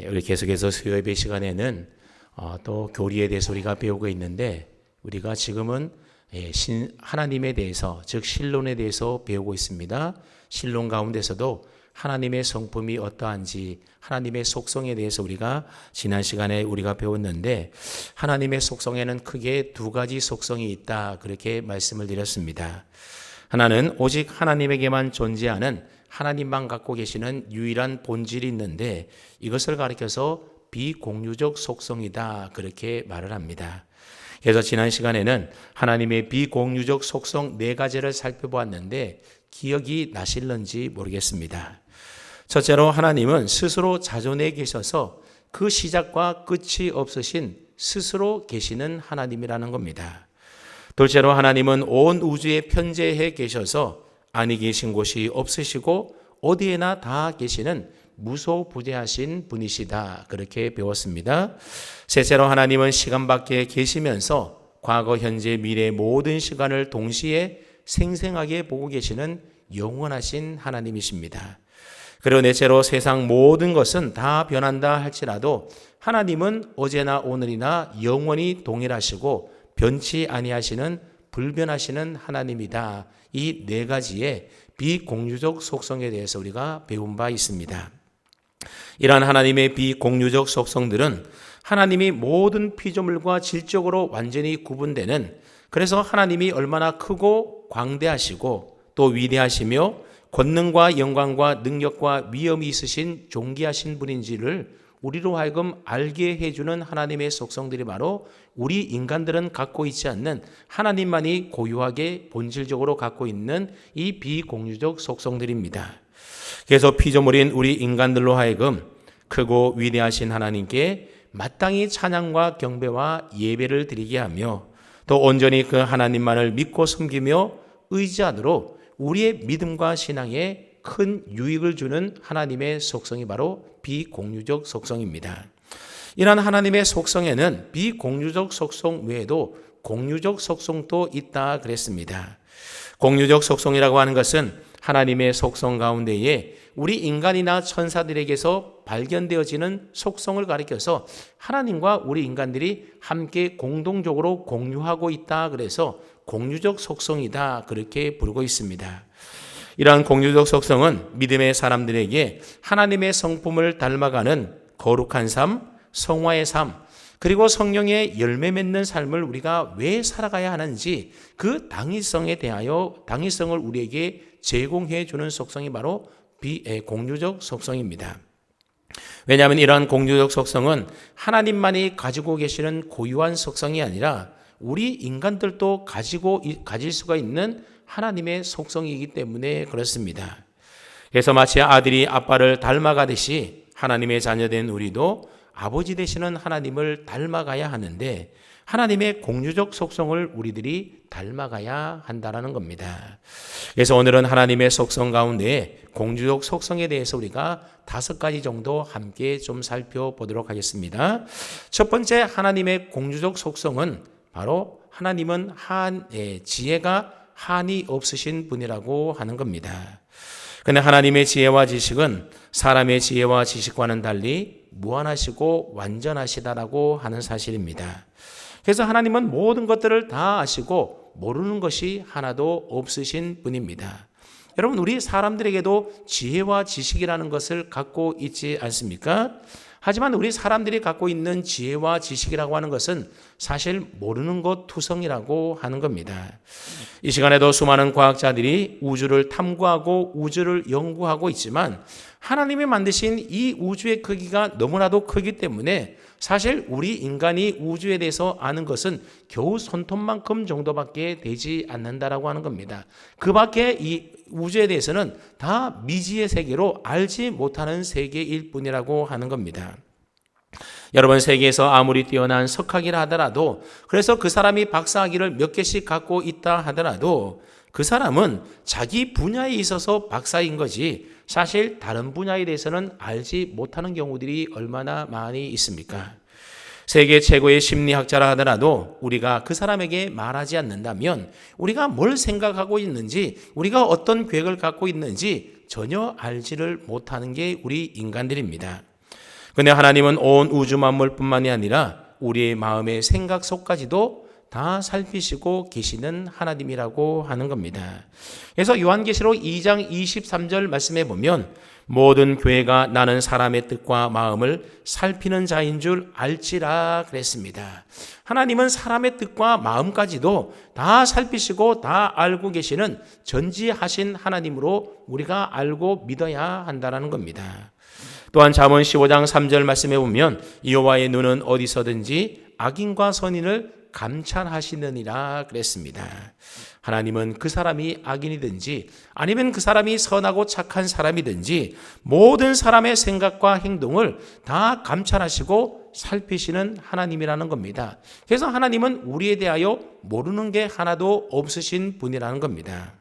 우리 계속해서 수요예배 시간에는 또 교리에 대해서 우리가 배우고 있는데 우리가 지금은 하나님에 대해서 즉 신론에 대해서 배우고 있습니다. 신론 가운데서도 하나님의 성품이 어떠한지 하나님의 속성에 대해서 우리가 지난 시간에 우리가 배웠는데 하나님의 속성에는 크게 두 가지 속성이 있다 그렇게 말씀을 드렸습니다. 하나는 오직 하나님에게만 존재하는 하나님만 갖고 계시는 유일한 본질이 있는데 이것을 가리켜서 비공유적 속성이다 그렇게 말을 합니다. 그래서 지난 시간에는 하나님의 비공유적 속성 네 가지를 살펴보았는데 기억이 나실런지 모르겠습니다. 첫째로 하나님은 스스로 자존해 계셔서 그 시작과 끝이 없으신 스스로 계시는 하나님이라는 겁니다. 둘째로 하나님은 온 우주에 편재해 계셔서 아니 계신 곳이 없으시고 어디에나 다 계시는 무소부재하신 분이시다 그렇게 배웠습니다. 셋째로 하나님은 시간 밖에 계시면서 과거, 현재, 미래 모든 시간을 동시에 생생하게 보고 계시는 영원하신 하나님이십니다. 그리고 넷째로 세상 모든 것은 다 변한다 할지라도 하나님은 어제나 오늘이나 영원히 동일하시고 변치 아니하시는 불변하시는 하나님이다. 이 네 가지의 비공유적 속성에 대해서 우리가 배운 바 있습니다. 이러한 하나님의 비공유적 속성들은 하나님이 모든 피조물과 질적으로 완전히 구분되는 그래서 하나님이 얼마나 크고 광대하시고 또 위대하시며 권능과 영광과 능력과 위엄이 있으신 존귀하신 분인지를 우리로 하여금 알게 해주는 하나님의 속성들이 바로 우리 인간들은 갖고 있지 않는 하나님만이 고유하게 본질적으로 갖고 있는 이 비공유적 속성들입니다. 그래서 피조물인 우리 인간들로 하여금 크고 위대하신 하나님께 마땅히 찬양과 경배와 예배를 드리게 하며 또 온전히 그 하나님만을 믿고 섬기며 의지하도록 우리의 믿음과 신앙에 큰 유익을 주는 하나님의 속성이 바로 비공유적 속성입니다. 이러한 하나님의 속성에는 비공유적 속성 외에도 공유적 속성도 있다 그랬습니다. 공유적 속성이라고 하는 것은 하나님의 속성 가운데에 우리 인간이나 천사들에게서 발견되어지는 속성을 가리켜서 하나님과 우리 인간들이 함께 공동적으로 공유하고 있다 그래서 공유적 속성이다 그렇게 부르고 있습니다. 이러한 공유적 속성은 믿음의 사람들에게 하나님의 성품을 닮아가는 거룩한 삶, 성화의 삶, 그리고 성령의 열매 맺는 삶을 우리가 왜 살아가야 하는지 그 당위성에 대하여 당위성을 우리에게 제공해 주는 속성이 바로 공유적 속성입니다. 왜냐하면 이러한 공유적 속성은 하나님만이 가지고 계시는 고유한 속성이 아니라 우리 인간들도 가질 수가 있는 하나님의 속성이기 때문에 그렇습니다. 그래서 마치 아들이 아빠를 닮아가듯이 하나님의 자녀된 우리도 아버지 되시는 하나님을 닮아가야 하는데 하나님의 공유적 속성을 우리들이 닮아가야 한다는 겁니다. 그래서 오늘은 하나님의 속성 가운데 공유적 속성에 대해서 우리가 5가지 정도 함께 좀 살펴보도록 하겠습니다. 첫 번째 하나님의 공유적 속성은 바로 하나님은 지혜가 한이 없으신 분이라고 하는 겁니다. 그런데 하나님의 지혜와 지식은 사람의 지혜와 지식과는 달리 무한하시고 완전하시다라고 하는 사실입니다. 그래서 하나님은 모든 것들을 다 아시고 모르는 것이 하나도 없으신 분입니다. 여러분 우리 사람들에게도 지혜와 지식이라는 것을 갖고 있지 않습니까? 하지만 우리 사람들이 갖고 있는 지혜와 지식이라고 하는 것은 사실 모르는 것 투성이라고 하는 겁니다. 이 시간에도 수많은 과학자들이 우주를 탐구하고 우주를 연구하고 있지만 하나님이 만드신 이 우주의 크기가 너무나도 크기 때문에 사실 우리 인간이 우주에 대해서 아는 것은 겨우 손톱만큼 정도밖에 되지 않는다라고 하는 겁니다. 그 밖에 이 우주에 대해서는 다 미지의 세계로 알지 못하는 세계일 뿐이라고 하는 겁니다. 여러분 세계에서 아무리 뛰어난 석학이라 하더라도 그래서 그 사람이 박사학위를 몇 개씩 갖고 있다 하더라도 그 사람은 자기 분야에 있어서 박사인 거지 사실 다른 분야에 대해서는 알지 못하는 경우들이 얼마나 많이 있습니까? 세계 최고의 심리학자라 하더라도 우리가 그 사람에게 말하지 않는다면 우리가 뭘 생각하고 있는지 우리가 어떤 계획을 갖고 있는지 전혀 알지를 못하는 게 우리 인간들입니다. 근데 하나님은 온 우주 만물뿐만이 아니라 우리의 마음의 생각 속까지도 다 살피시고 계시는 하나님이라고 하는 겁니다. 그래서 요한계시록 2장 23절 말씀해 보면 모든 교회가 나는 사람의 뜻과 마음을 살피는 자인 줄 알지라 그랬습니다. 하나님은 사람의 뜻과 마음까지도 다 살피시고 다 알고 계시는 전지하신 하나님으로 우리가 알고 믿어야 한다는 겁니다. 또한 잠언 15장 3절 말씀해 보면 여호와의 눈은 어디서든지 악인과 선인을 감찰하시느니라 그랬습니다. 하나님은 그 사람이 악인이든지 아니면 그 사람이 선하고 착한 사람이든지 모든 사람의 생각과 행동을 다 감찰하시고 살피시는 하나님이라는 겁니다. 그래서 하나님은 우리에 대하여 모르는 게 하나도 없으신 분이라는 겁니다.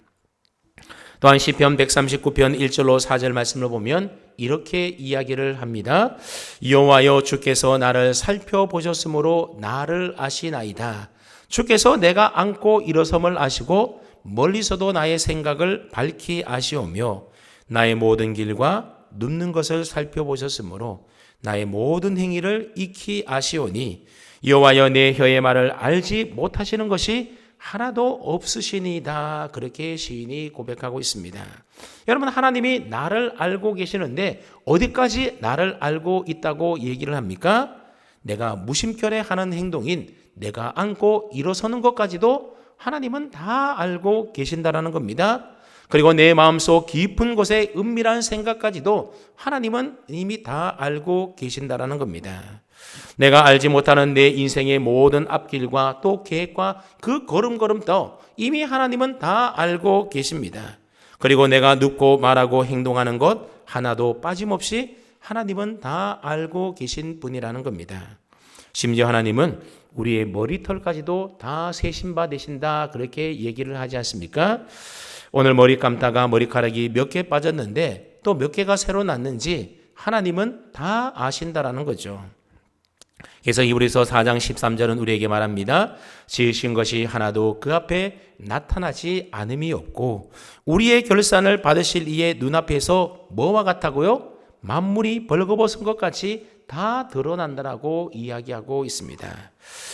또한 시편 139편 1절로 4절 말씀을 보면 이렇게 이야기를 합니다. 여호와여 주께서 나를 살펴보셨으므로 나를 아시나이다. 주께서 내가 앉고 일어섬을 아시고 멀리서도 나의 생각을 밝히 아시오며 나의 모든 길과 눕는 것을 살펴보셨으므로 나의 모든 행위를 익히 아시오니 여호와여 내 혀의 말을 알지 못하시는 것이 하나도 없으시니이다. 그렇게 시인이 고백하고 있습니다. 여러분, 하나님이 나를 알고 계시는데 어디까지 나를 알고 있다고 얘기를 합니까? 내가 무심결에 하는 행동인 내가 앉고 일어서는 것까지도 하나님은 다 알고 계신다라는 겁니다. 그리고 내 마음속 깊은 곳에 은밀한 생각까지도 하나님은 이미 다 알고 계신다라는 겁니다. 내가 알지 못하는 내 인생의 모든 앞길과 또 계획과 그 걸음걸음도 이미 하나님은 다 알고 계십니다. 그리고 내가 눕고 말하고 행동하는 것 하나도 빠짐없이 하나님은 다 알고 계신 분이라는 겁니다. 심지어 하나님은 우리의 머리털까지도 다 세신 바 되신다 그렇게 얘기를 하지 않습니까? 오늘 머리 감다가 머리카락이 몇 개 빠졌는데 또 몇 개가 새로 났는지 하나님은 다 아신다라는 거죠. 그래서 히브리서 4장 13절은 우리에게 말합니다. 지으신 것이 하나도 그 앞에 나타나지 않음이 없고 우리의 결산을 받으실 이의 눈앞에서 뭐와 같다고요? 만물이 벌거벗은 것 같이 다 드러난다라고 이야기하고 있습니다.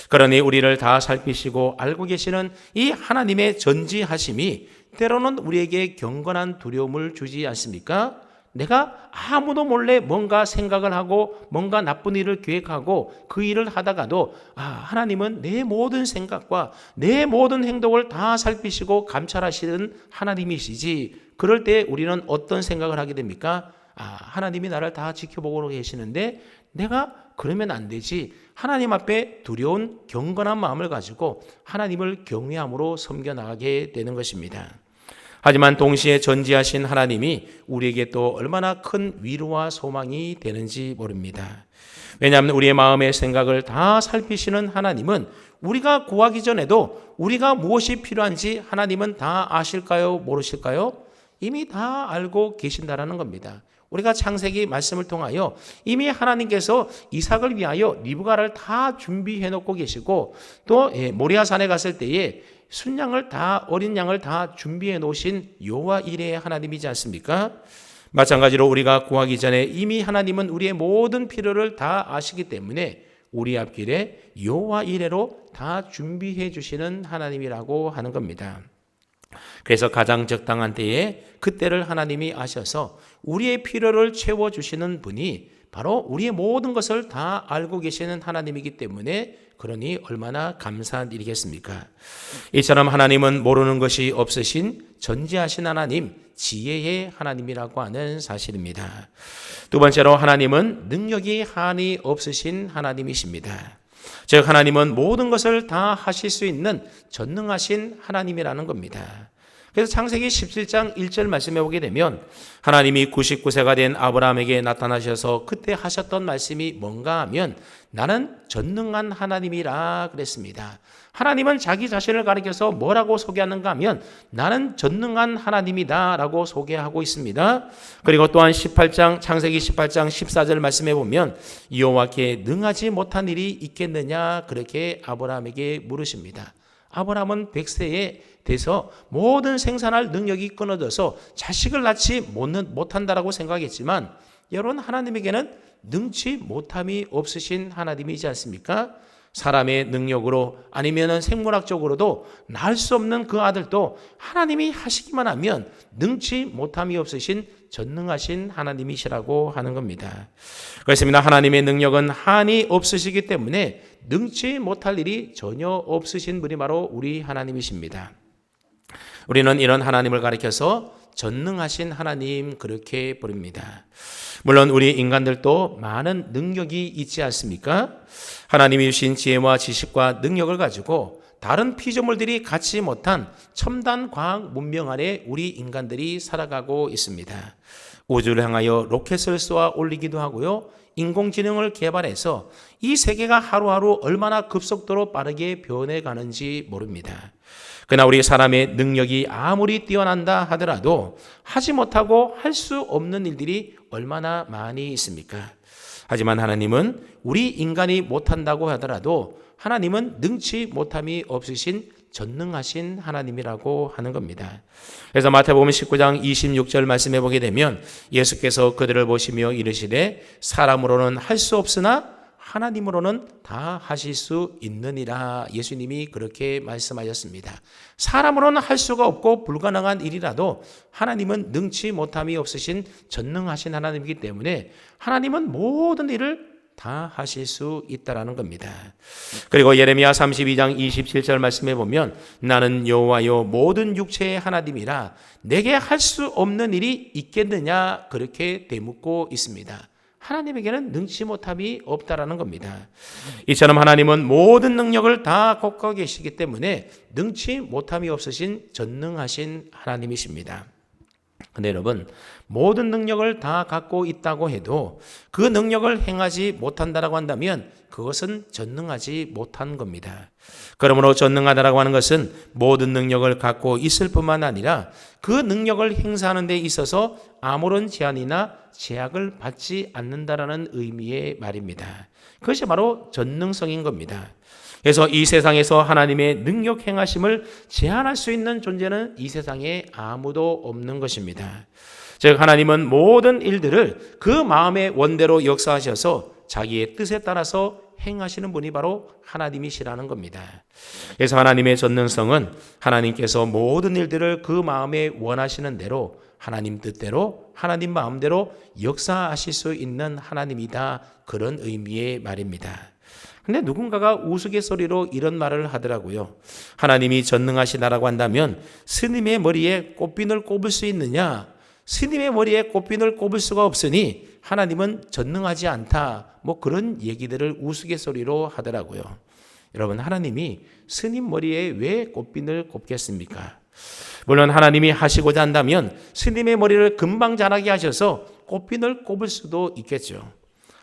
그러니 우리를 다 살피시고 알고 계시는 이 하나님의 전지하심이 때로는 우리에게 경건한 두려움을 주지 않습니까? 내가 아무도 몰래 뭔가 생각을 하고 뭔가 나쁜 일을 계획하고 그 일을 하다가도 하나님은 내 모든 생각과 내 모든 행동을 다 살피시고 감찰하시는 하나님이시지. 그럴 때 우리는 어떤 생각을 하게 됩니까? 하나님이 나를 다 지켜보고 계시는데 내가 그러면 안 되지. 하나님 앞에 두려운 경건한 마음을 가지고 하나님을 경외함으로 섬겨나가게 되는 것입니다. 하지만 동시에 전지하신 하나님이 우리에게 또 얼마나 큰 위로와 소망이 되는지 모릅니다. 왜냐하면 우리의 마음의 생각을 다 살피시는 하나님은 우리가 구하기 전에도 우리가 무엇이 필요한지 하나님은 다 아실까요? 모르실까요? 이미 다 알고 계신다라는 겁니다. 우리가 창세기 말씀을 통하여 이미 하나님께서 이삭을 위하여 리브가를 다 준비해 놓고 계시고 또 모리아산에 갔을 때에 순양을 다 어린 양을 다 준비해 놓으신 여호와 이레의 하나님이지 않습니까? 마찬가지로 우리가 구하기 전에 이미 하나님은 우리의 모든 필요를 다 아시기 때문에 우리 앞길에 여호와 이레로 다 준비해 주시는 하나님이라고 하는 겁니다. 그래서 가장 적당한 때에 그때를 하나님이 아셔서 우리의 필요를 채워주시는 분이 바로 우리의 모든 것을 다 알고 계시는 하나님이기 때문에 그러니 얼마나 감사한 일이겠습니까? 이처럼 하나님은 모르는 것이 없으신 전지하신 하나님, 지혜의 하나님이라고 하는 사실입니다. 두 번째로 하나님은 능력이 한이 없으신 하나님이십니다. 즉 하나님은 모든 것을 다 하실 수 있는 전능하신 하나님이라는 겁니다. 그래서 창세기 17장 1절 말씀해 보게 되면 하나님이 99세가 된 아브라함에게 나타나셔서 그때 하셨던 말씀이 뭔가 하면 나는 전능한 하나님이라 그랬습니다. 하나님은 자기 자신을 가리켜서 뭐라고 소개하는가 하면 나는 전능한 하나님이다 라고 소개하고 있습니다. 그리고 또한 창세기 18장 14절 말씀해 보면 여호와께 능하지 못한 일이 있겠느냐 그렇게 아브라함에게 물으십니다. 아브라함은 100세에 돼서 모든 생산할 능력이 끊어져서 자식을 낳지 못한다라고 생각했지만 여러분, 하나님에게는 능치 못함이 없으신 하나님이지 않습니까? 사람의 능력으로 아니면 생물학적으로도 낳을 수 없는 그 아들도 하나님이 하시기만 하면 능치 못함이 없으신 전능하신 하나님이시라고 하는 겁니다. 그렇습니다. 하나님의 능력은 한이 없으시기 때문에 능치 못할 일이 전혀 없으신 분이 바로 우리 하나님이십니다. 우리는 이런 하나님을 가리켜서 전능하신 하나님 그렇게 부릅니다. 물론 우리 인간들도 많은 능력이 있지 않습니까? 하나님이 주신 지혜와 지식과 능력을 가지고 다른 피조물들이 갖지 못한 첨단 과학 문명 안에 우리 인간들이 살아가고 있습니다. 우주를 향하여 로켓을 쏘아 올리기도 하고요. 인공지능을 개발해서 이 세계가 하루하루 얼마나 급속도로 빠르게 변해가는지 모릅니다. 그러나 우리 사람의 능력이 아무리 뛰어난다 하더라도 하지 못하고 할 수 없는 일들이 얼마나 많이 있습니까? 하지만 하나님은 우리 인간이 못한다고 하더라도 하나님은 능치 못함이 없으신 전능하신 하나님이라고 하는 겁니다. 그래서 마태복음 19장 26절 말씀해 보게 되면 예수께서 그들을 보시며 이르시되 사람으로는 할 수 없으나 하나님으로는 다 하실 수 있느니라. 예수님이 그렇게 말씀하셨습니다. 사람으로는 할 수가 없고 불가능한 일이라도 하나님은 능치 못함이 없으신 전능하신 하나님이기 때문에 하나님은 모든 일을 다 하실 수 있다라는 겁니다. 그리고 예레미야 32장 27절 말씀해 보면 나는 여호와여 모든 육체의 하나님이라 내게 할 수 없는 일이 있겠느냐 그렇게 되묻고 있습니다. 하나님에게는 능치 못함이 없다라는 겁니다. 이처럼 하나님은 모든 능력을 다 갖고 계시기 때문에 능치 못함이 없으신 전능하신 하나님이십니다. 근데 여러분, 모든 능력을 다 갖고 있다고 해도 그 능력을 행하지 못한다라고 한다면 그것은 전능하지 못한 겁니다. 그러므로 전능하다라고 하는 것은 모든 능력을 갖고 있을 뿐만 아니라 그 능력을 행사하는 데 있어서 아무런 제한이나 제약을 받지 않는다라는 의미의 말입니다. 그것이 바로 전능성인 겁니다. 그래서 이 세상에서 하나님의 능력 행하심을 제한할 수 있는 존재는 이 세상에 아무도 없는 것입니다. 즉 하나님은 모든 일들을 그 마음의 원대로 역사하셔서 자기의 뜻에 따라서 행하시는 분이 바로 하나님이시라는 겁니다. 그래서 하나님의 전능성은 하나님께서 모든 일들을 그 마음에 원하시는 대로 하나님 뜻대로 하나님 마음대로 역사하실 수 있는 하나님이다. 그런 의미의 말입니다. 근데 누군가가 우스갯소리로 이런 말을 하더라고요. 하나님이 전능하시다라고 한다면 스님의 머리에 꽃핀을 꼽을 수 있느냐? 스님의 머리에 꽃핀을 꼽을 수가 없으니 하나님은 전능하지 않다. 뭐 그런 얘기들을 우스갯소리로 하더라고요. 여러분, 하나님이 스님 머리에 왜 꽃핀을 꼽겠습니까? 물론 하나님이 하시고자 한다면 스님의 머리를 금방 자라게 하셔서 꽃핀을 꼽을 수도 있겠죠.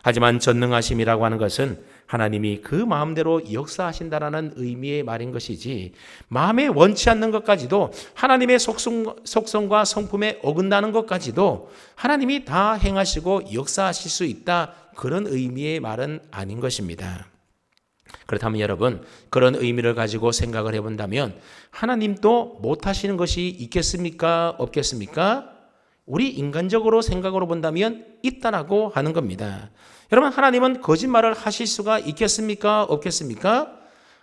하지만 전능하심이라고 하는 것은 하나님이 그 마음대로 역사하신다라는 의미의 말인 것이지 마음에 원치 않는 것까지도 하나님의 속성과 성품에 어긋나는 것까지도 하나님이 다 행하시고 역사하실 수 있다. 그런 의미의 말은 아닌 것입니다. 그렇다면 여러분, 그런 의미를 가지고 생각을 해본다면 하나님도 못하시는 것이 있겠습니까? 없겠습니까? 우리 인간적으로 생각으로 본다면 있다라고 하는 겁니다. 여러분, 하나님은 거짓말을 하실 수가 있겠습니까? 없겠습니까?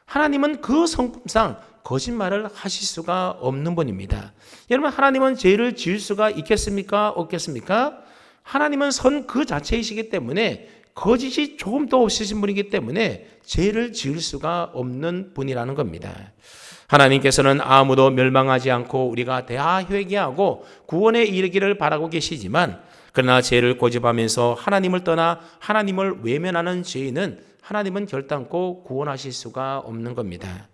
하나님은 그 성품상 거짓말을 하실 수가 없는 분입니다. 여러분, 하나님은 죄를 지을 수가 있겠습니까? 없겠습니까? 하나님은 선 그 자체이시기 때문에 거짓이 조금도 없으신 분이기 때문에 죄를 지을 수가 없는 분이라는 겁니다. 하나님께서는 아무도 멸망하지 않고 우리가 다 회개하고 구원에 이르기를 바라고 계시지만 그러나 죄를 고집하면서 하나님을 떠나 하나님을 외면하는 죄인은 하나님은 결단코 구원하실 수가 없는 겁니다.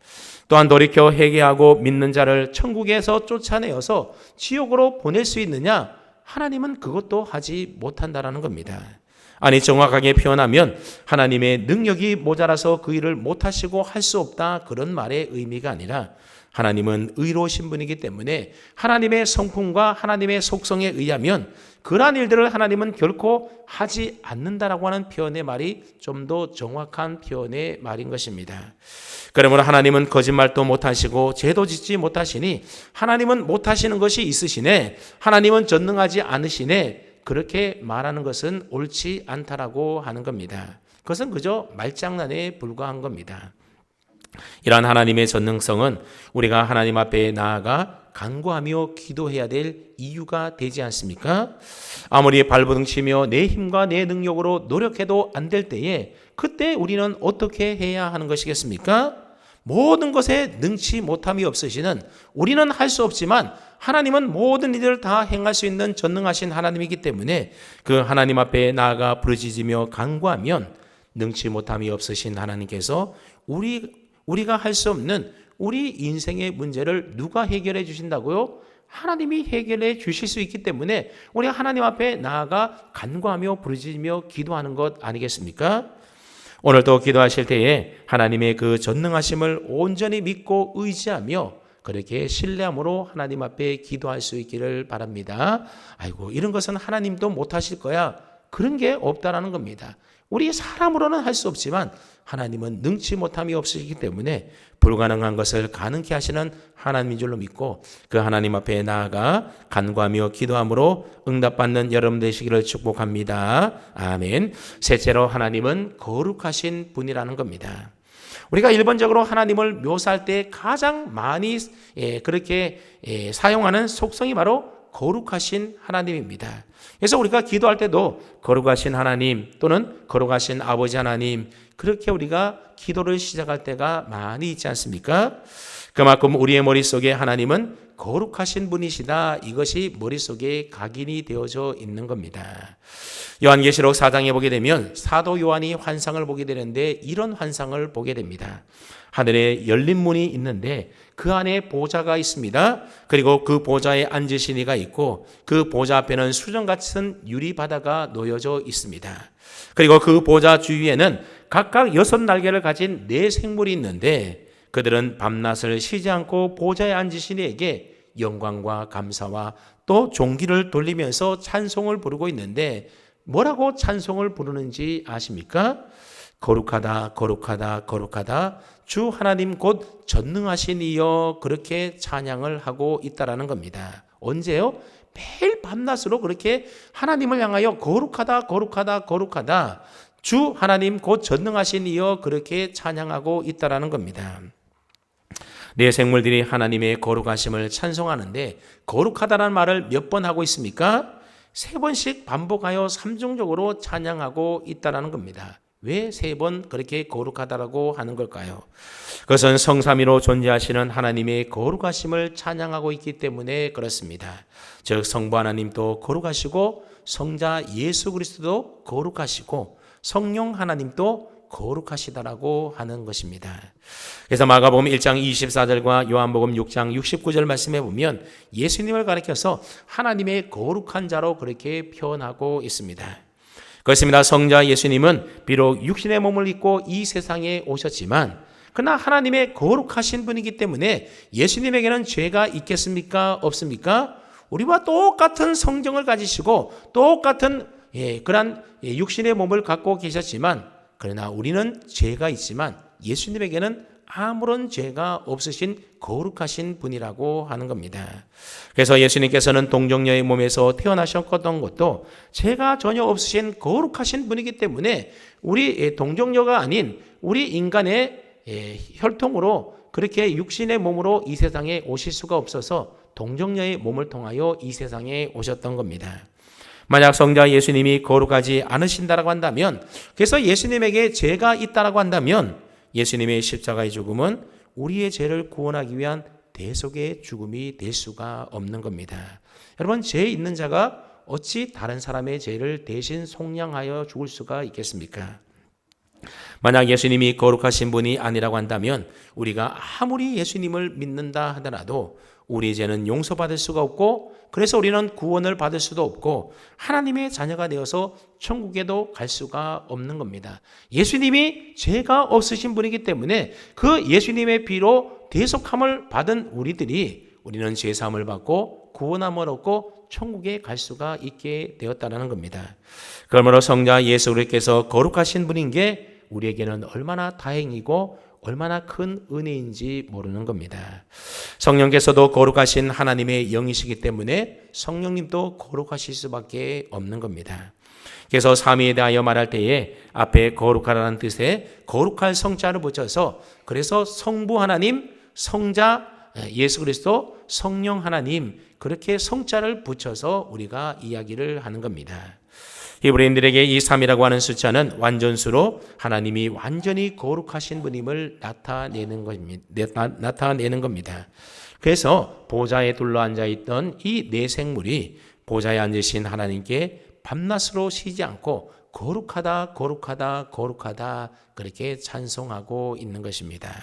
또한 돌이켜 회개하고 믿는 자를 천국에서 쫓아내어서 지옥으로 보낼 수 있느냐? 하나님은 그것도 하지 못한다라는 겁니다. 아니, 정확하게 표현하면 하나님의 능력이 모자라서 그 일을 못하시고 할 수 없다, 그런 말의 의미가 아니라 하나님은 의로우신 분이기 때문에 하나님의 성품과 하나님의 속성에 의하면 그러한 일들을 하나님은 결코 하지 않는다라고 하는 표현의 말이 좀 더 정확한 표현의 말인 것입니다. 그러므로 하나님은 거짓말도 못하시고 죄도 짓지 못하시니 하나님은 못하시는 것이 있으시네, 하나님은 전능하지 않으시네, 그렇게 말하는 것은 옳지 않다라고 하는 겁니다. 그것은 그저 말장난에 불과한 겁니다. 이러한 하나님의 전능성은 우리가 하나님 앞에 나아가 간구하며 기도해야 될 이유가 되지 않습니까? 아무리 발버둥치며 내 힘과 내 능력으로 노력해도 안 될 때에 그때 우리는 어떻게 해야 하는 것이겠습니까? 모든 것에 능치 못함이 없으시는, 우리는 할 수 없지만 하나님은 모든 일을 다 행할 수 있는 전능하신 하나님이기 때문에 그 하나님 앞에 나아가 부르짖으며 간구하면 능치 못함이 없으신 하나님께서 우리가 할 수 없는 우리 인생의 문제를 누가 해결해 주신다고요? 하나님이 해결해 주실 수 있기 때문에 우리가 하나님 앞에 나아가 간구하며 부르짖으며 기도하는 것 아니겠습니까? 오늘도 기도하실 때에 하나님의 그 전능하심을 온전히 믿고 의지하며 그렇게 신뢰함으로 하나님 앞에 기도할 수 있기를 바랍니다. 아이고, 이런 것은 하나님도 못하실 거야. 그런 게 없다라는 겁니다. 우리 사람으로는 할 수 없지만 하나님은 능치 못함이 없으시기 때문에 불가능한 것을 가능케 하시는 하나님인 줄로 믿고 그 하나님 앞에 나아가 간구하며 기도함으로 응답받는 여러분 되시기를 축복합니다. 아멘. 셋째로, 하나님은 거룩하신 분이라는 겁니다. 우리가 일반적으로 하나님을 묘사할 때 가장 많이 그렇게 사용하는 속성이 바로 거룩하신 하나님입니다. 그래서 우리가 기도할 때도 거룩하신 하나님 또는 거룩하신 아버지 하나님, 그렇게 우리가 기도를 시작할 때가 많이 있지 않습니까? 그만큼 우리의 머릿속에 하나님은 거룩하신 분이시다, 이것이 머릿속에 각인이 되어져 있는 겁니다. 요한계시록 4장에 보게 되면 사도 요한이 환상을 보게 되는데 이런 환상을 보게 됩니다. 하늘에 열린 문이 있는데 그 안에 보좌가 있습니다. 그리고 그 보좌에 앉으신 이가 있고 그 보좌 앞에는 수정 같은 유리바다가 놓여져 있습니다. 그리고 그 보좌 주위에는 각각 6날개를 가진 4생물이 있는데 그들은 밤낮을 쉬지 않고 보좌에 앉으신 이에게 영광과 감사와 또 존귀를 돌리면서 찬송을 부르고 있는데 뭐라고 찬송을 부르는지 아십니까? 거룩하다 거룩하다 거룩하다 주 하나님 곧 전능하신 이여, 그렇게 찬양을 하고 있다라는 겁니다. 언제요? 매일 밤낮으로 그렇게 하나님을 향하여 거룩하다 거룩하다 거룩하다 주 하나님 곧 전능하신 이여, 그렇게 찬양하고 있다라는 겁니다. 네 생물들이 하나님의 거룩하심을 찬송하는데 거룩하다라는 말을 몇 번 하고 있습니까? 3번씩 반복하여 삼중적으로 찬양하고 있다라는 겁니다. 왜 3번 그렇게 거룩하다라고 하는 걸까요? 그것은 성삼위로 존재하시는 하나님의 거룩하심을 찬양하고 있기 때문에 그렇습니다. 즉 성부 하나님도 거룩하시고 성자 예수 그리스도도 거룩하시고 성령 하나님도 거룩하시다라고 하는 것입니다. 그래서 마가복음 1장 24절과 요한복음 6장 69절 말씀해 보면 예수님을 가리켜서 하나님의 거룩한 자로 그렇게 표현하고 있습니다. 그렇습니다. 성자 예수님은 비록 육신의 몸을 입고 이 세상에 오셨지만 그러나 하나님의 거룩하신 분이기 때문에 예수님에게는 죄가 있겠습니까? 없습니까? 우리와 똑같은 성정을 가지시고 똑같은 그러한 육신의 몸을 갖고 계셨지만 그러나 우리는 죄가 있지만 예수님에게는 아무런 죄가 없으신 거룩하신 분이라고 하는 겁니다. 그래서 예수님께서는 동정녀의 몸에서 태어나셨던 것도 죄가 전혀 없으신 거룩하신 분이기 때문에 우리 동정녀가 아닌 우리 인간의 혈통으로 그렇게 육신의 몸으로 이 세상에 오실 수가 없어서 동정녀의 몸을 통하여 이 세상에 오셨던 겁니다. 만약 성자 예수님이 거룩하지 않으신다라고 한다면, 그래서 예수님에게 죄가 있다라고 한다면 예수님의 십자가의 죽음은 우리의 죄를 구원하기 위한 대속의 죽음이 될 수가 없는 겁니다. 여러분, 죄 있는 자가 어찌 다른 사람의 죄를 대신 속량하여 죽을 수가 있겠습니까? 만약 예수님이 거룩하신 분이 아니라고 한다면 우리가 아무리 예수님을 믿는다 하더라도 우리 죄는 용서받을 수가 없고 그래서 우리는 구원을 받을 수도 없고 하나님의 자녀가 되어서 천국에도 갈 수가 없는 겁니다. 예수님이 죄가 없으신 분이기 때문에 그 예수님의 피로 대속함을 받은 우리는 죄사함을 받고 구원함을 얻고 천국에 갈 수가 있게 되었다는 겁니다. 그러므로 성자 예수 그리스도께서 거룩하신 분인 게 우리에게는 얼마나 다행이고 얼마나 큰 은혜인지 모르는 겁니다. 성령께서도 거룩하신 하나님의 영이시기 때문에 성령님도 거룩하실 수밖에 없는 겁니다. 그래서 삼위에 대하여 말할 때에 앞에 거룩하라는 뜻에 거룩할 성자를 붙여서 그래서 성부 하나님, 성자 예수 그리스도, 성령 하나님 그렇게 성자를 붙여서 우리가 이야기를 하는 겁니다. 히브리인들에게 이 3이라고 하는 숫자는 완전수로 하나님이 완전히 거룩하신 분임을 나타내는 겁니다. 그래서 보좌에 둘러앉아 있던 이 네 생물이 보좌에 앉으신 하나님께 밤낮으로 쉬지 않고 거룩하다 거룩하다 거룩하다 그렇게 찬송하고 있는 것입니다.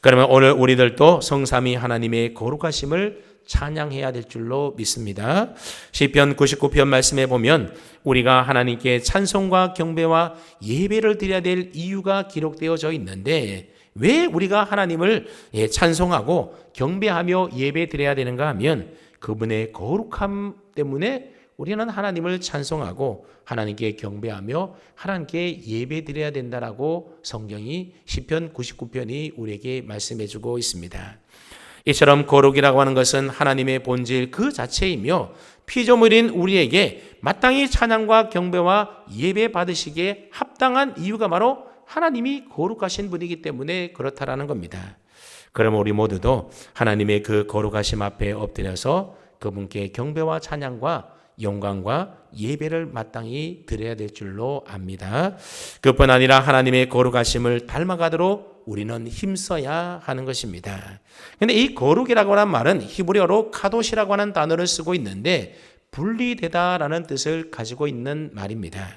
그러면 오늘 우리들도 성삼위 하나님의 거룩하심을 찬양해야 될 줄로 믿습니다. 시편 99편 말씀에 보면 우리가 하나님께 찬송과 경배와 예배를 드려야 될 이유가 기록되어져 있는데 왜 우리가 하나님을 찬송하고 경배하며 예배 드려야 되는가 하면 그분의 거룩함 때문에 우리는 하나님을 찬송하고 하나님께 경배하며 하나님께 예배 드려야 된다라고 성경이 시편 99편이 우리에게 말씀해 주고 있습니다. 이처럼 거룩이라고 하는 것은 하나님의 본질 그 자체이며 피조물인 우리에게 마땅히 찬양과 경배와 예배 받으시기에 합당한 이유가 바로 하나님이 거룩하신 분이기 때문에 그렇다라는 겁니다. 그럼 우리 모두도 하나님의 그 거룩하심 앞에 엎드려서 그분께 경배와 찬양과 영광과 예배를 마땅히 드려야 될 줄로 압니다. 그뿐 아니라 하나님의 거룩하심을 닮아가도록 우리는 힘써야 하는 것입니다. 그런데 이 거룩이라고 하는 말은 히브리어로 카도시라고 하는 단어를 쓰고 있는데 분리되다라는 뜻을 가지고 있는 말입니다.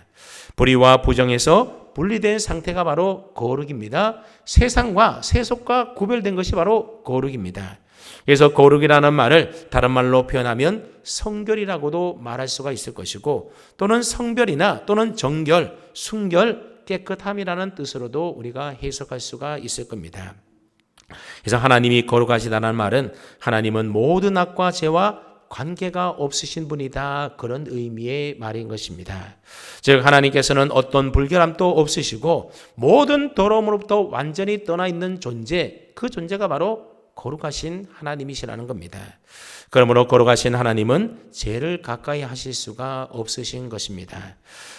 불의와 부정에서 분리된 상태가 바로 거룩입니다. 세상과 세속과 구별된 것이 바로 거룩입니다. 그래서 거룩이라는 말을 다른 말로 표현하면 성결이라고도 말할 수가 있을 것이고 또는 성별이나 또는 정결, 순결, 깨끗함이라는 뜻으로도 우리가 해석할 수가 있을 겁니다. 그래서 하나님이 거룩하시다는 말은 하나님은 모든 악과 죄와 관계가 없으신 분이다 그런 의미의 말인 것입니다. 즉 하나님께서는 어떤 불결함도 없으시고 모든 더러움으로부터 완전히 떠나 있는 존재 그 존재가 바로 거룩하신 하나님이시라는 겁니다. 그러므로 거룩하신 하나님은 죄를 가까이 하실 수가 없으신 것입니다.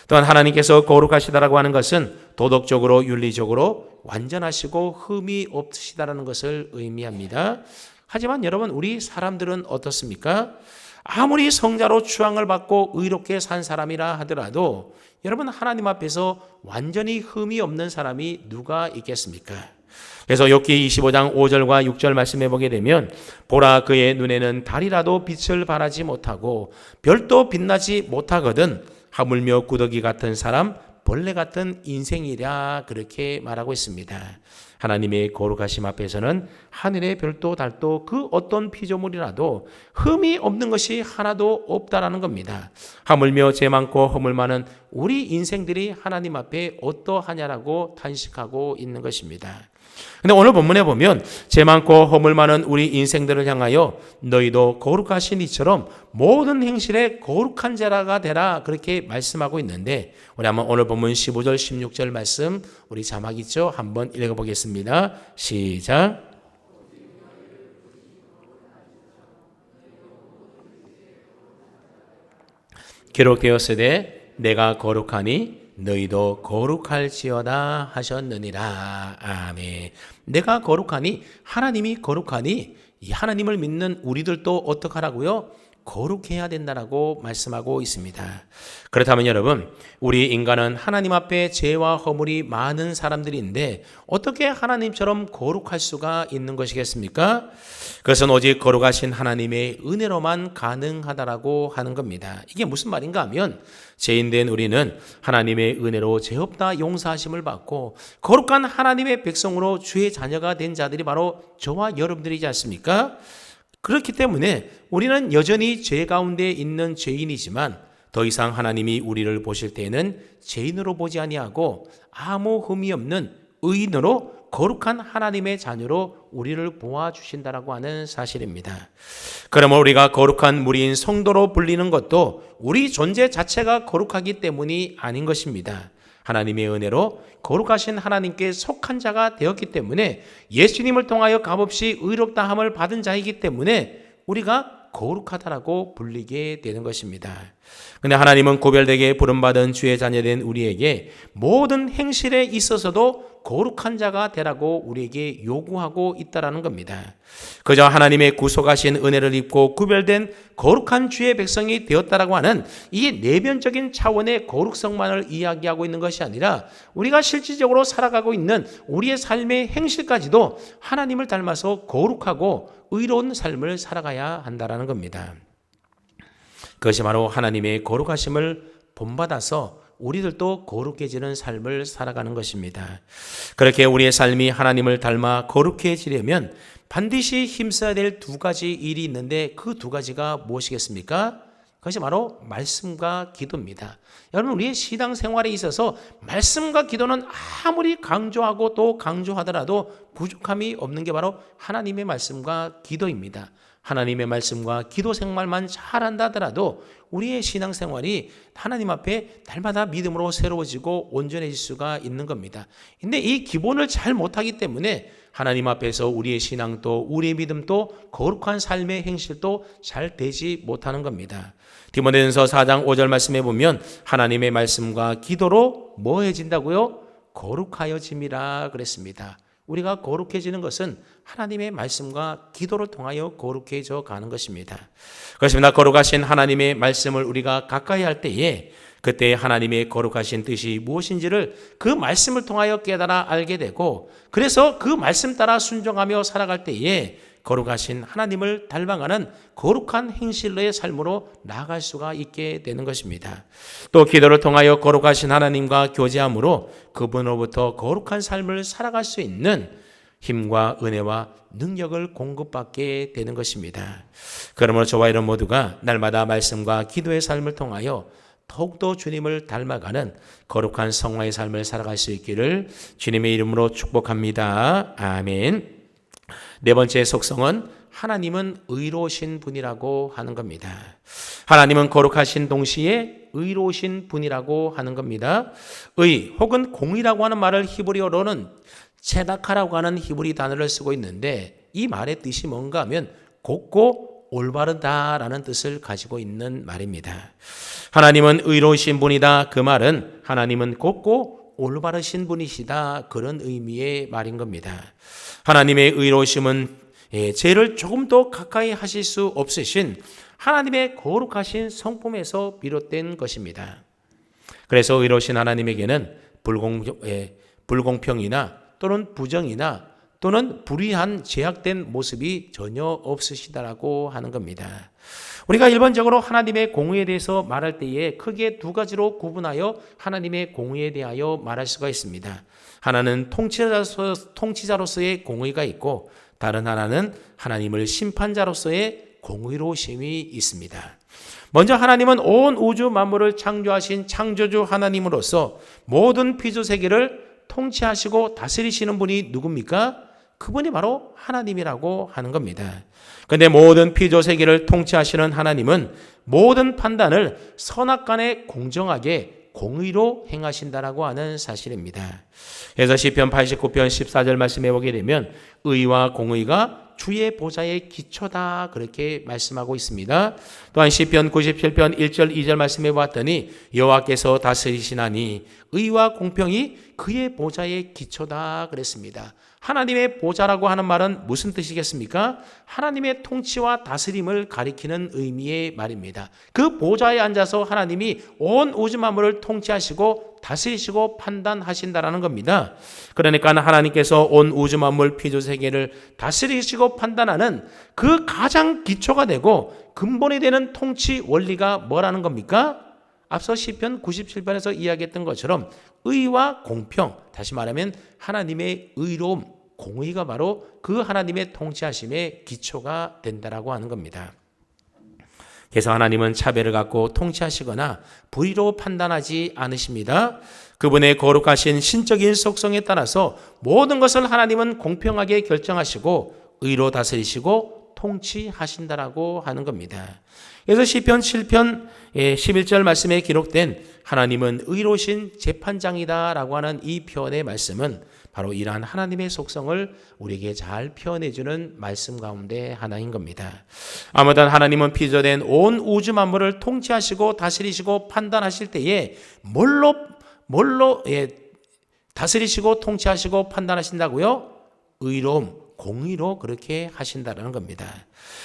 또한 하나님께서 거룩하시다라고 하는 것은 도덕적으로 윤리적으로 완전하시고 흠이 없으시다라는 것을 의미합니다. 하지만 여러분 우리 사람들은 어떻습니까? 아무리 성자로 추앙을 받고 의롭게 산 사람이라 하더라도 여러분 하나님 앞에서 완전히 흠이 없는 사람이 누가 있겠습니까? 그래서 욥기 25장 5절과 6절 말씀해 보게 되면 보라 그의 눈에는 달이라도 빛을 발하지 못하고 별도 빛나지 못하거든 하물며 구더기 같은 사람 벌레 같은 인생이랴 그렇게 말하고 있습니다. 하나님의 거룩하심 앞에서는 하늘의 별도 달도 그 어떤 피조물이라도 흠이 없는 것이 하나도 없다라는 겁니다. 하물며 죄 많고 허물 많은 우리 인생들이 하나님 앞에 어떠하냐라고 탄식하고 있는 것입니다. 근데 오늘 본문에 보면 죄 많고 허물 많은 우리 인생들을 향하여 너희도 거룩하신 이처럼 모든 행실에 거룩한 자라가 되라 그렇게 말씀하고 있는데 우리 한번 오늘 본문 15절 16절 말씀 우리 자막 있죠? 한번 읽어보겠습니다. 시작. 기록되었으되 내가 거룩하니 너희도 거룩할지어다 하셨느니라. 아멘. 내가 거룩하니 하나님이 거룩하니 이 하나님을 믿는 우리들도 어떡하라고요? 거룩해야 된다라고 말씀하고 있습니다. 그렇다면 여러분 우리 인간은 하나님 앞에 죄와 허물이 많은 사람들인데 어떻게 하나님처럼 거룩할 수가 있는 것이겠습니까? 그것은 오직 거룩하신 하나님의 은혜로만 가능하다라고 하는 겁니다. 이게 무슨 말인가 하면 죄인된 우리는 하나님의 은혜로 죄 없다 용서하심을 받고 거룩한 하나님의 백성으로 주의 자녀가 된 자들이 바로 저와 여러분들이지 않습니까? 그렇기 때문에 우리는 여전히 죄 가운데 있는 죄인이지만 더 이상 하나님이 우리를 보실 때에는 죄인으로 보지 아니하고 아무 흠이 없는 의인으로 거룩한 하나님의 자녀로 우리를 보아주신다라고 하는 사실입니다. 그러면 우리가 거룩한 무리인 성도로 불리는 것도 우리 존재 자체가 거룩하기 때문이 아닌 것입니다. 하나님의 은혜로 거룩하신 하나님께 속한 자가 되었기 때문에 예수님을 통하여 값없이 의롭다함을 받은 자이기 때문에 우리가 거룩하다라고 불리게 되는 것입니다. 근데 하나님은 구별되게 부름받은 주의 자녀된 우리에게 모든 행실에 있어서도 거룩한 자가 되라고 우리에게 요구하고 있다라는 겁니다. 그저 하나님의 구속하신 은혜를 입고 구별된 거룩한 주의 백성이 되었다라고 하는 이 내면적인 차원의 거룩성만을 이야기하고 있는 것이 아니라 우리가 실질적으로 살아가고 있는 우리의 삶의 행실까지도 하나님을 닮아서 거룩하고 의로운 삶을 살아가야 한다라는 겁니다. 그것이 바로 하나님의 거룩하심을 본받아서 우리들도 거룩해지는 삶을 살아가는 것입니다. 그렇게 우리의 삶이 하나님을 닮아 거룩해지려면 반드시 힘써야 될 두 가지 일이 있는데 그 두 가지가 무엇이겠습니까? 그것이 바로 말씀과 기도입니다. 여러분, 우리의 신앙 생활에 있어서 말씀과 기도는 아무리 강조하고 또 강조하더라도 부족함이 없는 게 바로 하나님의 말씀과 기도입니다. 하나님의 말씀과 기도 생활만 잘한다 하더라도 우리의 신앙 생활이 하나님 앞에 날마다 믿음으로 새로워지고 온전해질 수가 있는 겁니다. 근데 이 기본을 잘 못하기 때문에 하나님 앞에서 우리의 신앙도 우리의 믿음도 거룩한 삶의 행실도 잘 되지 못하는 겁니다. 디모데전서 4장 5절 말씀에 보면 하나님의 말씀과 기도로 뭐해진다고요? 거룩하여짐이라 그랬습니다. 우리가 거룩해지는 것은 하나님의 말씀과 기도를 통하여 거룩해져 가는 것입니다. 그렇습니다. 거룩하신 하나님의 말씀을 우리가 가까이 할 때에 그때 하나님의 거룩하신 뜻이 무엇인지를 그 말씀을 통하여 깨달아 알게 되고 그래서 그 말씀 따라 순종하며 살아갈 때에 거룩하신 하나님을 닮아가는 거룩한 행실로의 삶으로 나아갈 수가 있게 되는 것입니다. 또 기도를 통하여 거룩하신 하나님과 교제함으로 그분으로부터 거룩한 삶을 살아갈 수 있는 힘과 은혜와 능력을 공급받게 되는 것입니다. 그러므로 저와 여러분 모두가 날마다 말씀과 기도의 삶을 통하여 더욱더 주님을 닮아가는 거룩한 성화의 삶을 살아갈 수 있기를 주님의 이름으로 축복합니다. 아멘. 네 번째 속성은 하나님은 의로우신 분이라고 하는 겁니다. 하나님은 거룩하신 동시에 의로우신 분이라고 하는 겁니다. 의 혹은 공의라고 하는 말을 히브리어로는 체다카라고 하는 히브리 단어를 쓰고 있는데 이 말의 뜻이 뭔가 하면 곱고 올바르다라는 뜻을 가지고 있는 말입니다. 하나님은 의로우신 분이다. 그 말은 하나님은 곱고 올바르신 분이시다. 그런 의미의 말인 겁니다. 하나님의 의로우심은 죄를 조금 더 가까이 하실 수 없으신 하나님의 거룩하신 성품에서 비롯된 것입니다. 그래서 의로우신 하나님에게는 불공평이나 또는 부정이나 또는 불의한 제약된 모습이 전혀 없으시다라고 하는 겁니다. 우리가 일반적으로 하나님의 공의에 대해서 말할 때에 크게 두 가지로 구분하여 하나님의 공의에 대하여 말할 수가 있습니다. 하나는 통치자로서의 공의가 있고 다른 하나는 하나님을 심판자로서의 공의로우심이 있습니다. 먼저 하나님은 온 우주 만물을 창조하신 창조주 하나님으로서 모든 피조 세계를 통치하시고 다스리시는 분이 누굽니까? 그분이 바로 하나님이라고 하는 겁니다. 그런데 모든 피조 세계를 통치하시는 하나님은 모든 판단을 선악간에 공정하게 공의로 행하신다라고 하는 사실입니다. 그래서 시편 89편 14절 말씀해 보게 되면 의와 공의가 주의 보좌의 기초다 그렇게 말씀하고 있습니다. 또한 시편 97편 1절 2절 말씀해 보았더니 여호와께서 다스리시나니 의와 공평이 그의 보좌의 기초다 그랬습니다. 하나님의 보좌라고 하는 말은 무슨 뜻이겠습니까? 하나님의 통치와 다스림을 가리키는 의미의 말입니다. 그 보좌에 앉아서 하나님이 온 우주 만물을 통치하시고 다스리시고 판단하신다라는 겁니다. 그러니까 하나님께서 온 우주 만물 피조 세계를 다스리시고 판단하는 그 가장 기초가 되고 근본이 되는 통치 원리가 뭐라는 겁니까? 앞서 시편 97편에서 이야기했던 것처럼 의와 공평, 다시 말하면 하나님의 의로움, 공의가 바로 그 하나님의 통치하심의 기초가 된다라고 하는 겁니다. 그래서 하나님은 차별을 갖고 통치하시거나 불의로 판단하지 않으십니다. 그분의 거룩하신 신적인 속성에 따라서 모든 것을 하나님은 공평하게 결정하시고 의로 다스리시고 통치하신다라고 하는 겁니다. 그래서 시편 7편 11절 말씀에 기록된 하나님은 의로우신 재판장이다라고 하는 이 표현의 말씀은 바로 이러한 하나님의 속성을 우리에게 잘 표현해주는 말씀 가운데 하나인 겁니다. 아무튼 하나님은 피조된 온 우주 만물을 통치하시고 다스리시고 판단하실 때에 뭘로 다스리시고 통치하시고 판단하신다고요? 의로움, 공의로 그렇게 하신다는 겁니다.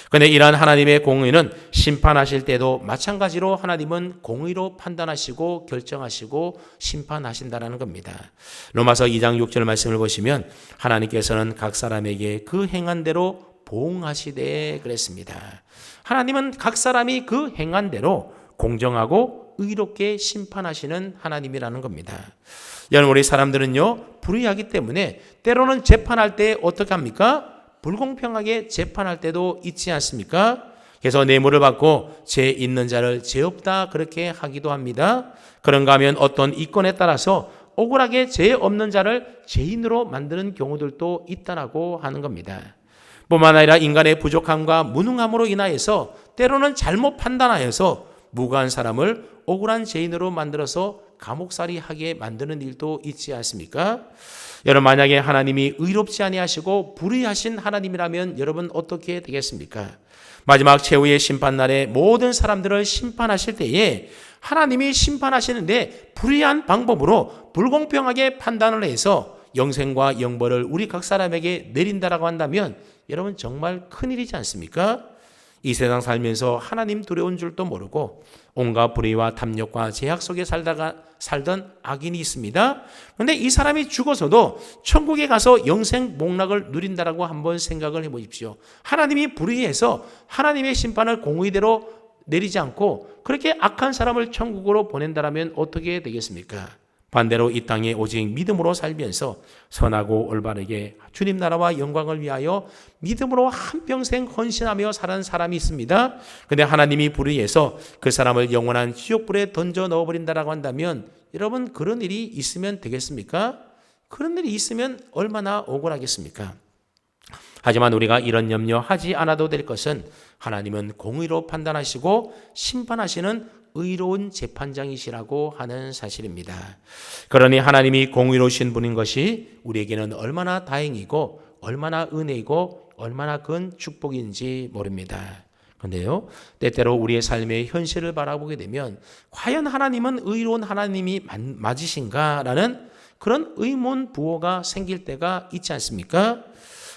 그런데 이러한 하나님의 공의는 심판하실 때도 마찬가지로 하나님은 공의로 판단하시고 결정하시고 심판하신다는 겁니다. 로마서 2장 6절 말씀을 보시면 하나님께서는 각 사람에게 그 행한 대로 보응하시되 그랬습니다. 하나님은 각 사람이 그 행한 대로 공정하고 의롭게 심판하시는 하나님이라는 겁니다. 여러분, 우리 사람들은요, 불의하기 때문에 때로는 재판할 때 어떻게 합니까? 불공평하게 재판할 때도 있지 않습니까? 그래서 뇌물을 받고 죄 있는 자를 죄 없다 그렇게 하기도 합니다. 그런가 하면 어떤 이권에 따라서 억울하게 죄 없는 자를 죄인으로 만드는 경우들도 있다라고 하는 겁니다. 뿐만 아니라 인간의 부족함과 무능함으로 인하여서 때로는 잘못 판단하여서 무고한 사람을 억울한 죄인으로 만들어서 감옥살이 하게 만드는 일도 있지 않습니까? 여러분, 만약에 하나님이 의롭지 아니하시고 불의하신 하나님이라면 여러분 어떻게 되겠습니까? 마지막 최후의 심판날에 모든 사람들을 심판하실 때에 하나님이 심판하시는데 불의한 방법으로 불공평하게 판단을 해서 영생과 영벌을 우리 각 사람에게 내린다라고 한다면 여러분 정말 큰일이지 않습니까? 이 세상 살면서 하나님 두려운 줄도 모르고 온갖 불의와 탐욕과 제약 속에 살던 악인이 있습니다. 그런데 이 사람이 죽어서도 천국에 가서 영생 복락을 누린다라고 한번 생각을 해보십시오. 하나님이 불의해서 하나님의 심판을 공의대로 내리지 않고 그렇게 악한 사람을 천국으로 보낸다라면 어떻게 되겠습니까? 반대로 이 땅에 오직 믿음으로 살면서 선하고 올바르게 주님 나라와 영광을 위하여 믿음으로 한평생 헌신하며 사는 사람이 있습니다. 그런데 하나님이 불의해서 그 사람을 영원한 지옥불에 던져 넣어버린다라고 한다면 여러분 그런 일이 있으면 되겠습니까? 그런 일이 있으면 얼마나 억울하겠습니까? 하지만 우리가 이런 염려하지 않아도 될 것은 하나님은 공의로 판단하시고 심판하시는 의로운 재판장이시라고 하는 사실입니다. 그러니 하나님이 공의로우신 분인 것이 우리에게는 얼마나 다행이고 얼마나 은혜이고 얼마나 큰 축복인지 모릅니다. 그런데요, 때때로 우리의 삶의 현실을 바라보게 되면 과연 하나님은 의로운 하나님이 맞으신가라는 그런 의문 부호가 생길 때가 있지 않습니까?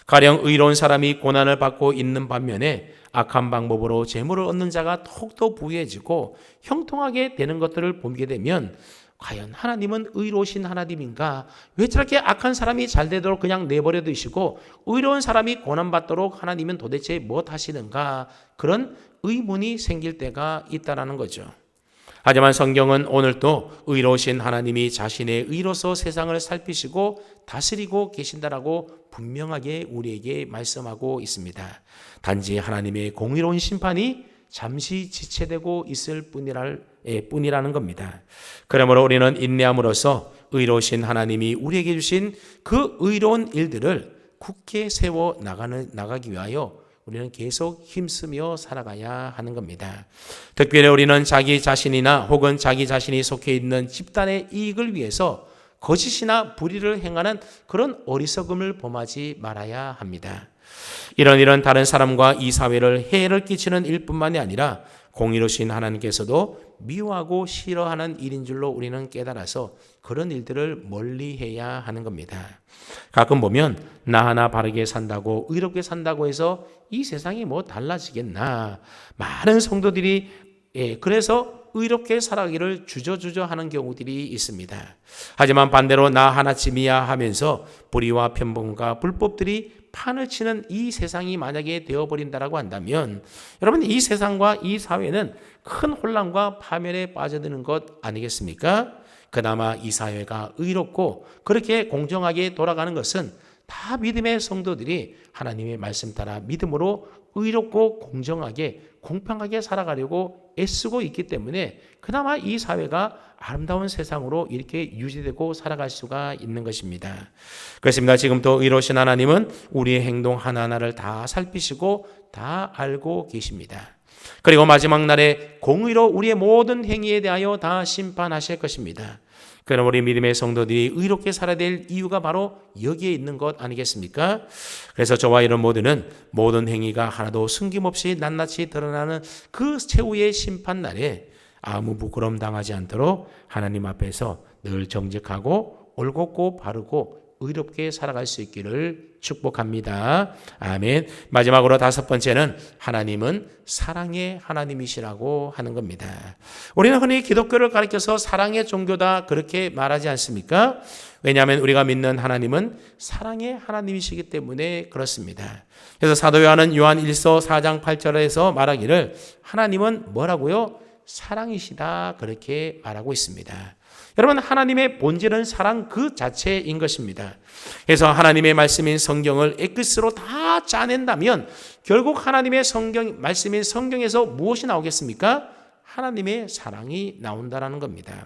가령 의로운 사람이 고난을 받고 있는 반면에 악한 방법으로 재물을 얻는 자가 더욱더 부유해지고 형통하게 되는 것들을 보게 되면 과연 하나님은 의로우신 하나님인가? 왜 저렇게 악한 사람이 잘 되도록 그냥 내버려 두시고 의로운 사람이 고난받도록 하나님은 도대체 무엇 하시는가? 그런 의문이 생길 때가 있다는 거죠. 하지만 성경은 오늘도 의로우신 하나님이 자신의 의로서 세상을 살피시고 다스리고 계신다라고 분명하게 우리에게 말씀하고 있습니다. 단지 하나님의 공의로운 심판이 잠시 지체되고 있을 뿐이라는 겁니다. 그러므로 우리는 인내함으로써 의로우신 하나님이 우리에게 주신 그 의로운 일들을 굳게 세워 나가기 위하여 우리는 계속 힘쓰며 살아가야 하는 겁니다. 특별히 우리는 자기 자신이나 혹은 자기 자신이 속해 있는 집단의 이익을 위해서 거짓이나 불의를 행하는 그런 어리석음을 범하지 말아야 합니다. 이런 다른 사람과 이 사회를 해를 끼치는 일뿐만이 아니라 공의로우신 하나님께서도 미워하고 싫어하는 일인 줄로 우리는 깨달아서 그런 일들을 멀리해야 하는 겁니다. 가끔 보면 나 하나 바르게 산다고 의롭게 산다고 해서 이 세상이 뭐 달라지겠나. 많은 성도들이 그래서 의롭게 살아가기를 주저주저 하는 경우들이 있습니다. 하지만 반대로 나 하나쯤이야 하면서 불의와 편법과 불법들이 판을 치는 이 세상이 만약에 되어버린다라고 한다면 여러분 이 세상과 이 사회는 큰 혼란과 파멸에 빠져드는 것 아니겠습니까? 그나마 이 사회가 의롭고 그렇게 공정하게 돌아가는 것은 다 믿음의 성도들이 하나님의 말씀 따라 믿음으로 의롭고 공정하게 공평하게 살아가려고 애쓰고 있기 때문에 그나마 이 사회가 아름다운 세상으로 이렇게 유지되고 살아갈 수가 있는 것입니다. 그렇습니다. 지금도 의로우신 하나님은 우리의 행동 하나하나를 다 살피시고 다 알고 계십니다. 그리고 마지막 날에 공의로 우리의 모든 행위에 대하여 다 심판하실 것입니다. 그럼 우리 믿음의 성도들이 의롭게 살아야 될 이유가 바로 여기에 있는 것 아니겠습니까? 그래서 저와 이런 모두는 모든 행위가 하나도 숨김없이 낱낱이 드러나는 그 최후의 심판날에 아무 부끄러움 당하지 않도록 하나님 앞에서 늘 정직하고 올곧고 바르고 의롭게 살아갈 수 있기를 축복합니다. 아멘. 마지막으로 5번째는 하나님은 사랑의 하나님이시라고 하는 겁니다. 우리는 흔히 기독교를 가리켜서 사랑의 종교다 그렇게 말하지 않습니까? 왜냐하면 우리가 믿는 하나님은 사랑의 하나님이시기 때문에 그렇습니다. 그래서 사도 요한은 요한 1서 4장 8절에서 말하기를 하나님은 뭐라고요? 사랑이시다 그렇게 말하고 있습니다. 여러분, 하나님의 본질은 사랑 그 자체인 것입니다. 그래서 하나님의 말씀인 성경을 엑기스로 다 짜낸다면 결국 하나님의 말씀인 성경에서 무엇이 나오겠습니까? 하나님의 사랑이 나온다라는 겁니다.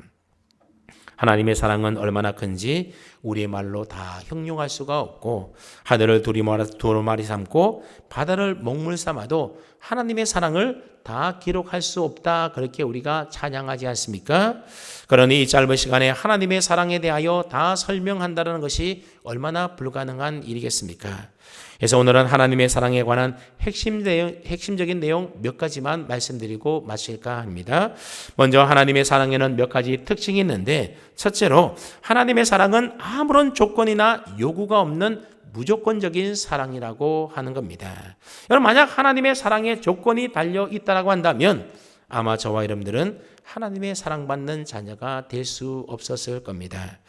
하나님의 사랑은 얼마나 큰지 우리의 말로 다 형용할 수가 없고 하늘을 두루마리 삼고 바다를 먹물 삼아도 하나님의 사랑을 다 기록할 수 없다 그렇게 우리가 찬양하지 않습니까? 그러니 이 짧은 시간에 하나님의 사랑에 대하여 다 설명한다는 것이 얼마나 불가능한 일이겠습니까? 그래서 오늘은 하나님의 사랑에 관한 핵심적인 내용 몇 가지만 말씀드리고 마칠까 합니다. 먼저 하나님의 사랑에는 몇 가지 특징이 있는데 첫째로 하나님의 사랑은 아무런 조건이나 요구가 없는 무조건적인 사랑이라고 하는 겁니다. 여러분, 만약 하나님의 사랑에 조건이 달려 있다라고 한다면 아마 저와 여러분들은 하나님의 사랑받는 자녀가 될 수 없었을 겁니다.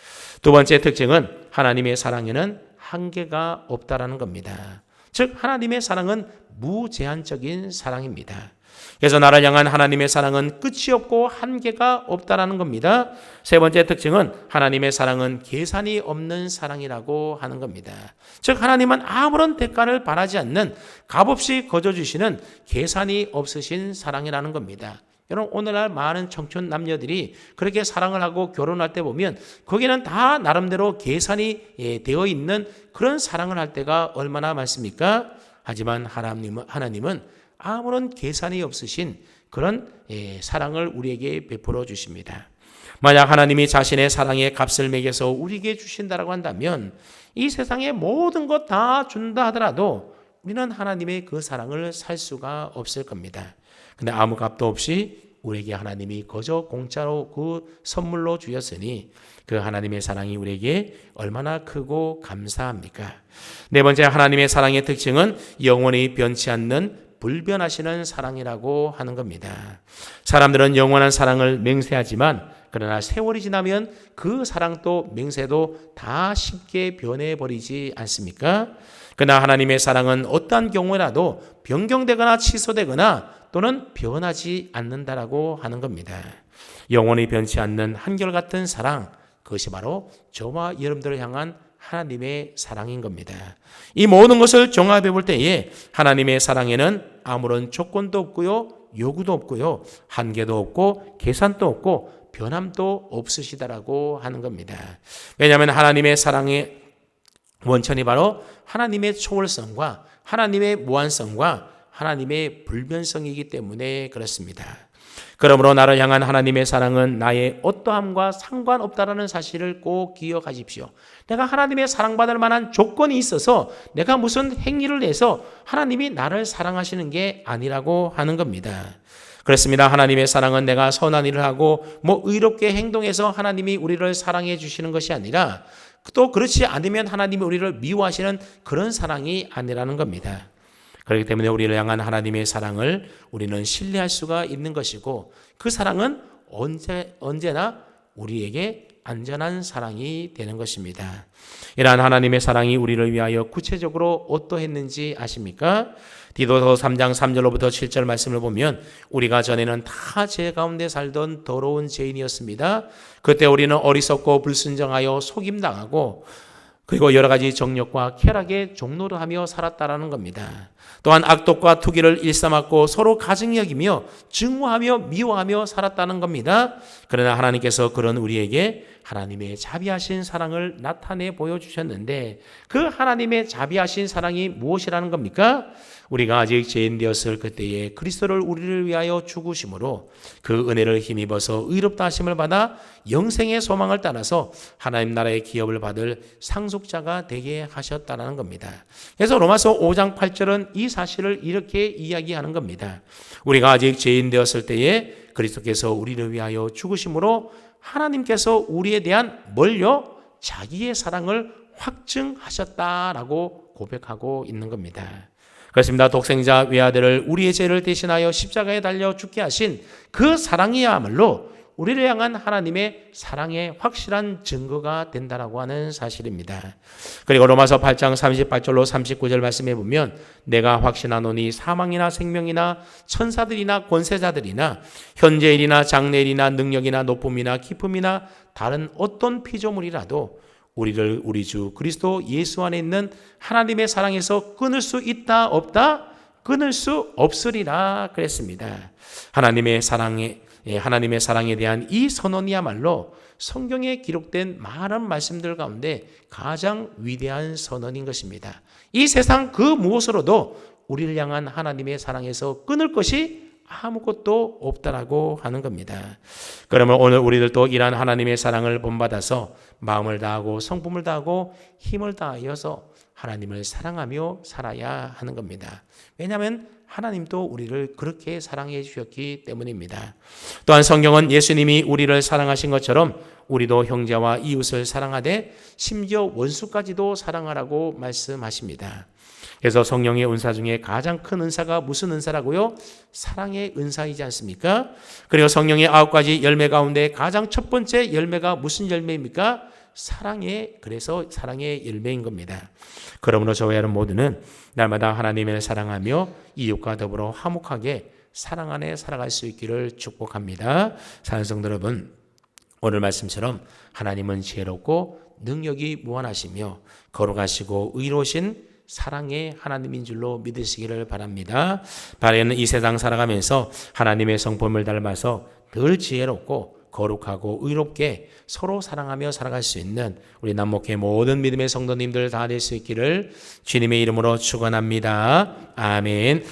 두 번째 특징은 하나님의 사랑에는 한계가 없다라는 겁니다. 즉 하나님의 사랑은 무제한적인 사랑입니다. 그래서 나를 향한 하나님의 사랑은 끝이 없고 한계가 없다라는 겁니다. 세 번째 특징은 하나님의 사랑은 계산이 없는 사랑이라고 하는 겁니다. 즉 하나님은 아무런 대가를 바라지 않는 값없이 거저주시는 계산이 없으신 사랑이라는 겁니다. 여러분, 오늘날 많은 청춘 남녀들이 그렇게 사랑을 하고 결혼할 때 보면 거기는 다 나름대로 계산이 되어 있는 그런 사랑을 할 때가 얼마나 많습니까? 하지만 하나님은 아무런 계산이 없으신 그런 사랑을 우리에게 베풀어 주십니다. 만약 하나님이 자신의 사랑의 값을 매겨서 우리에게 주신다라고 한다면 이 세상의 모든 것 다 준다 하더라도 우리는 하나님의 그 사랑을 살 수가 없을 겁니다. 근데 아무 값도 없이 우리에게 하나님이 거저 공짜로 그 선물로 주셨으니 그 하나님의 사랑이 우리에게 얼마나 크고 감사합니까? 네 번째, 하나님의 사랑의 특징은 영원히 변치 않는 불변하시는 사랑이라고 하는 겁니다. 사람들은 영원한 사랑을 맹세하지만 그러나 세월이 지나면 그 사랑도 맹세도 다 쉽게 변해버리지 않습니까? 그러나 하나님의 사랑은 어떠한 경우라도 변경되거나 취소되거나 또는 변하지 않는다라고 하는 겁니다. 영원히 변치 않는 한결같은 사랑, 그것이 바로 저와 여러분들을 향한 하나님의 사랑인 겁니다. 이 모든 것을 종합해 볼 때에 하나님의 사랑에는 아무런 조건도 없고요, 요구도 없고요, 한계도 없고 계산도 없고 변함도 없으시다라고 하는 겁니다. 왜냐하면 하나님의 사랑의 원천이 바로 하나님의 초월성과 하나님의 무한성과 하나님의 불변성이기 때문에 그렇습니다. 그러므로 나를 향한 하나님의 사랑은 나의 어떠함과 상관없다라는 사실을 꼭 기억하십시오. 내가 하나님의 사랑받을 만한 조건이 있어서 내가 무슨 행위를 해서 하나님이 나를 사랑하시는 게 아니라고 하는 겁니다. 그렇습니다. 하나님의 사랑은 내가 선한 일을 하고 의롭게 행동해서 하나님이 우리를 사랑해 주시는 것이 아니라 또 그렇지 않으면 하나님이 우리를 미워하시는 그런 사랑이 아니라는 겁니다. 그렇기 때문에 우리를 향한 하나님의 사랑을 우리는 신뢰할 수가 있는 것이고 그 사랑은 언제나 우리에게 안전한 사랑이 되는 것입니다. 이러한 하나님의 사랑이 우리를 위하여 구체적으로 어떠했는지 아십니까? 디도서 3장 3절로부터 7절 말씀을 보면 우리가 전에는 다 죄 가운데 살던 더러운 죄인이었습니다. 그때 우리는 어리석고 불순종하여 속임당하고 그리고 여러 가지 정력과 쾌락에 종로를 하며 살았다라는 겁니다. 또한 악독과 투기를 일삼았고 서로 가증히 여기며 증오하며 미워하며 살았다는 겁니다. 그러나 하나님께서 그런 우리에게 하나님의 자비하신 사랑을 나타내 보여주셨는데 그 하나님의 자비하신 사랑이 무엇이라는 겁니까? 우리가 아직 죄인 되었을 그때에 그리스도를 우리를 위하여 죽으심으로 그 은혜를 힘입어서 의롭다 하심을 받아 영생의 소망을 따라서 하나님 나라의 기업을 받을 상속자가 되게 하셨다는 겁니다. 그래서 로마서 5장 8절은 이 사실을 이렇게 이야기하는 겁니다. 우리가 아직 죄인 되었을 때에 그리스도께서 우리를 위하여 죽으심으로 하나님께서 우리에 대한 뭘요? 자기의 사랑을 확증하셨다라고 고백하고 있는 겁니다. 그렇습니다. 독생자 외아들을 우리의 죄를 대신하여 십자가에 달려 죽게 하신 그 사랑이야말로 우리를 향한 하나님의 사랑의 확실한 증거가 된다라고 하는 사실입니다. 그리고 로마서 8장 38절로 39절 말씀해 보면 내가 확신하노니 사망이나 생명이나 천사들이나 권세자들이나 현재일이나 장래일이나 능력이나 높음이나 깊음이나 다른 어떤 피조물이라도 우리를 우리 주 그리스도 예수 안에 있는 하나님의 사랑에서 끊을 수 있다 없다? 끊을 수 없으리라 그랬습니다. 하나님의 사랑에 대한 이 선언이야말로 성경에 기록된 많은 말씀들 가운데 가장 위대한 선언인 것입니다. 이 세상 그 무엇으로도 우리를 향한 하나님의 사랑에서 끊을 것이 아무것도 없다라고 하는 겁니다. 그러면 오늘 우리들도 이러한 하나님의 사랑을 본받아서 마음을 다하고 성품을 다하고 힘을 다하여서 하나님을 사랑하며 살아야 하는 겁니다. 왜냐하면 하나님도 우리를 그렇게 사랑해 주셨기 때문입니다. 또한 성경은 예수님이 우리를 사랑하신 것처럼 우리도 형제와 이웃을 사랑하되 심지어 원수까지도 사랑하라고 말씀하십니다. 그래서 성령의 은사 중에 가장 큰 은사가 무슨 은사라고요? 사랑의 은사이지 않습니까? 그리고 성령의 9가지 열매 가운데 가장 첫 번째 열매가 무슨 열매입니까? 그래서 사랑의 열매인 겁니다. 그러므로 저와 여러분 모두는 날마다 하나님을 사랑하며 이웃과 더불어 화목하게 사랑 안에 살아갈 수 있기를 축복합니다. 사랑하는 성도 여러분, 오늘 말씀처럼 하나님은 지혜롭고 능력이 무한하시며 거룩하시고 의로우신 사랑의 하나님인 줄로 믿으시기를 바랍니다. 바라는 이 세상 살아가면서 하나님의 성품을 닮아서 늘 지혜롭고 거룩하고 의롭게 서로 사랑하며 살아갈 수 있는 우리 남목회 모든 믿음의 성도님들 다 될 수 있기를 주님의 이름으로 축원합니다. 아멘.